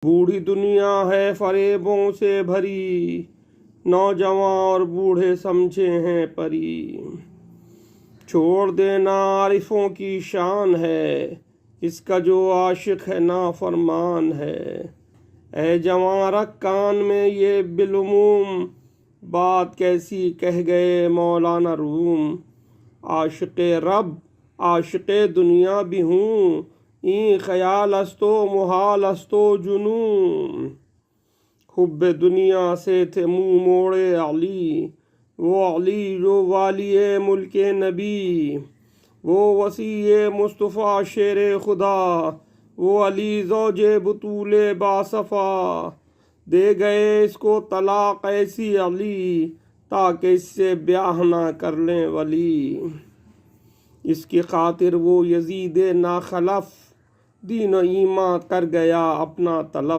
بوڑھی دنیا ہے فریبوں سے بھری، نوجوان اور بوڑھے سمجھے ہیں پری۔ چھوڑ دینا عارفوں کی شان ہے، اس کا جو عاشق ہے نافرمان ہے۔ اے جوان رکھ کان میں یہ بالعموم، بات کیسی کہہ گئے مولانا روم۔ عاشق رب عاشق دنیا بھی ہوں، این خیال است و محال است و جنون۔ حب دنیا سے تھے منہ موڑے علی، وہ علی جو والی ملک نبی۔ وہ وصی مصطفیٰ شیر خدا، وہ علی زوج بطول باصفا۔ دے گئے اس کو طلاق ایسی علی، تاکہ اس سے بیاہ نہ کر لیں ولی۔ اس کی خاطر وہ یزید ناخلف، دین و ایمان کر گیا اپنا طلب۔